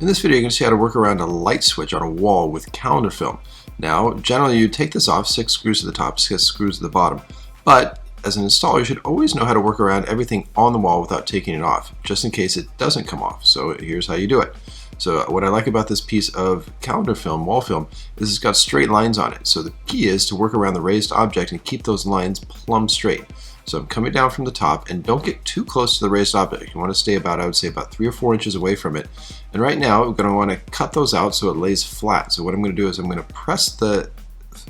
In this video, you're going to see how to work around a light switch on a wall with calendar film. Now, generally you take this off, 6 screws to the top, 6 screws to the bottom, but as an installer, you should always know how to work around everything on the wall without taking it off, just in case it doesn't come off. So here's how you do it. So what I like about this piece of calendar film, wall film, is it's got straight lines on it. So the key is to work around the raised object and keep those lines plumb straight. So I'm coming down from the top, and don't get too close to the raised object. You want to stay about, I would say, about 3 or 4 inches away from it. And right now, I'm going to want to cut those out so it lays flat. So what I'm going to do is I'm going to press the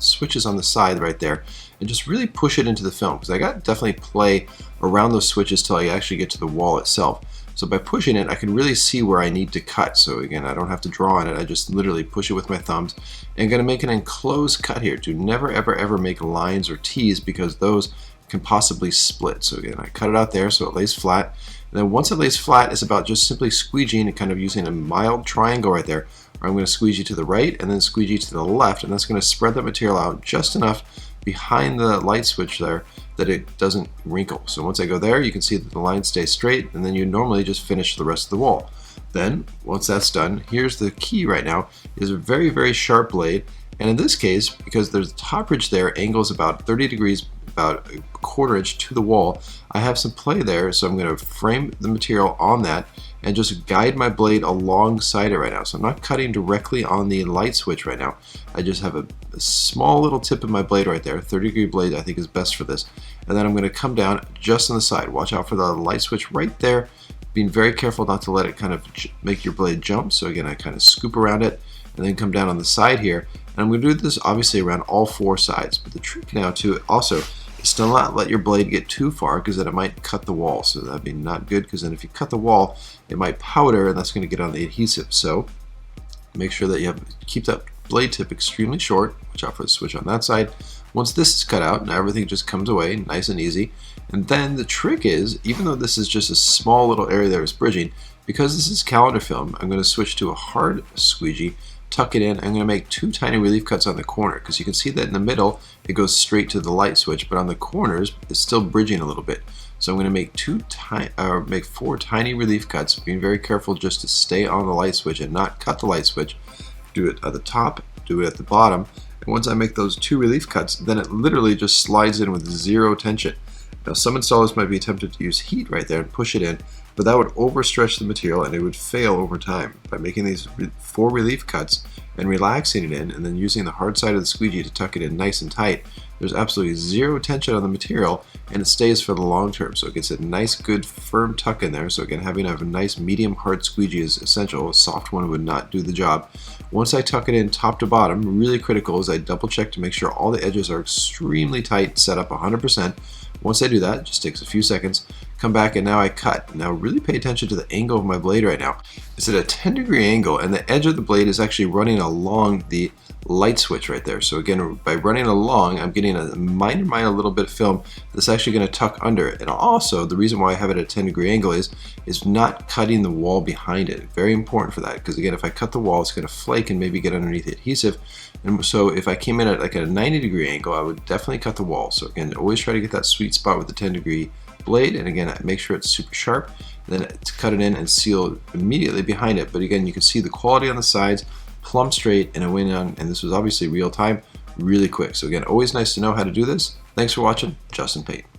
switches on the side right there and just really push it into the film, because I got to definitely play around those switches till I actually get to the wall itself. So by pushing it, I can really see where I need to cut. So again, I don't have to draw on it. I just literally push it with my thumbs. And I'm going to make an enclosed cut here. Do never, ever make lines or T's, because those can possibly split. So again, I cut it out there so it lays flat. And then once it lays flat, it's about just simply squeegeeing and kind of using a mild triangle right there. Or I'm going to squeegee to the right and then squeegee to the left, and that's going to spread the material out just enough behind the light switch there that it doesn't wrinkle. So once I go there, you can see that the line stays straight, and then you normally just finish the rest of the wall. Then, once that's done, here's the key right now, is a very, very sharp blade. And in this case, because there's a top ridge there, angles about 30 degrees, about a quarter inch to the wall, I have some play there, so I'm going to frame the material on that and just guide my blade alongside it right now. So I'm not cutting directly on the light switch right now. I just have a small little tip of my blade right there. 30-degree blade I think is best for this. And then I'm going to come down just on the side. Watch out for the light switch right there. Being very careful not to let it kind of make your blade jump. So again, I kind of scoop around it and then come down on the side here. And I'm going to do this obviously around all 4 sides. But the trick now too also is to not let your blade get too far, because then it might cut the wall. So that'd be not good, because then if you cut the wall, it might powder, and that's going to get on the adhesive. So make sure that you keep that blade tip extremely short. Watch out for the switch on that side. Once this is cut out, now everything just comes away nice and easy. And then the trick is, even though this is just a small little area that is bridging, because this is calendar film, I'm going to switch to a hard squeegee, tuck it in. I'm going to make 2 tiny relief cuts on the corner, because you can see that in the middle it goes straight to the light switch, but on the corners it's still bridging a little bit. So I'm going to make 4 tiny relief cuts, being very careful just to stay on the light switch and not cut the light switch. Do it at the top, do it at the bottom, and once I make those 2 relief cuts, then it literally just slides in with 0 tension. Now some installers might be tempted to use heat right there and push it in, but that would overstretch the material and it would fail over time. By making these 4 relief cuts and relaxing it in, and then using the hard side of the squeegee to tuck it in nice and tight, there's absolutely 0 tension on the material, and it stays for the long term. So it gets a nice, good, firm tuck in there. So again, having a nice medium hard squeegee is essential. A soft one would not do the job. Once I tuck it in top to bottom, really critical is I double check to make sure all the edges are extremely tight, set up 100%. Once I do that, it just takes a few seconds, come back, and now I cut. Now really pay attention to the angle of my blade right now. It's at a 10-degree angle, and the edge of the blade is actually running along the light switch right there. So again, by running along, I'm getting a minor little bit of film that's actually going to tuck under it. And also, the reason why I have it at a 10-degree angle is not cutting the wall behind it. Very important for that, because again, if I cut the wall, it's going to flake and maybe get underneath the adhesive. And so if I came in at like a 90-degree angle, I would definitely cut the wall. So again, always try to get that sweet spot with the 10-degree blade, and again, make sure it's super sharp. Then cut it in and seal immediately behind it. But again, you can see the quality on the sides, plumb straight, and it went on, and this was obviously real time, really quick. So again, always nice to know how to do this. Thanks for watching. Justin Payton.